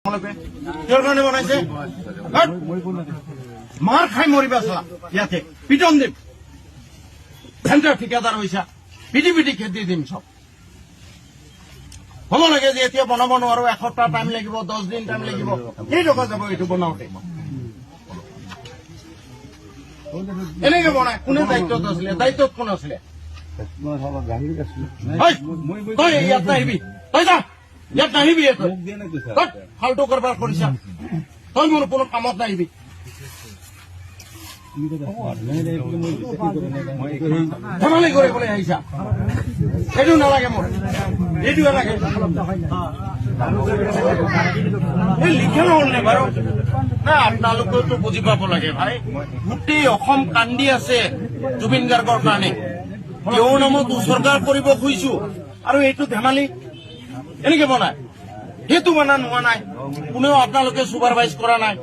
কিহৰ কাৰণে বনাইছে মাৰ খাই মৰিবা চলা ইয়াতে পিটন দিম চেণ্টাৰ ঠিকাদাৰ হৈছা পিটি পিটি খেদি দিম চব হ'ব লাগে যে এতিয়া বনাব নোৱাৰো এসপ্তাহ টাইম লাগিব 10 দিন টাইম লাগিব কেই টকা যাব এইটো বনাওঁতে এনেকে বনাই কোনে দায়িত্বত আছিলে দায়িত্বত কোন আছিলে তই ইয়াত নাহিবি তই যা ইয়াত নাহিবি ফাল্টু কাৰবাৰ কৰিছা তই মোৰ কোনো কামত নাহিবি ধেমালি কৰিবলৈ আহিছা সেইটো নালাগে মোৰ এইটো নালাগে এই লিখে নহল নে বাৰু না আপোনালোকেওতো বুজি পাব লাগে ভাই গোটেই অসম কান্দি আছে জুবিন গাৰ্গৰ কাৰণে তেওঁৰ নামত উচৰ্গা কৰিব খুজিছো আৰু এইটো ধেমালি এনেকে বনায় সেইটো বনা নোহোৱা নাই কোনেও আপোনালোকে চুপাৰভাইজ কৰা নাই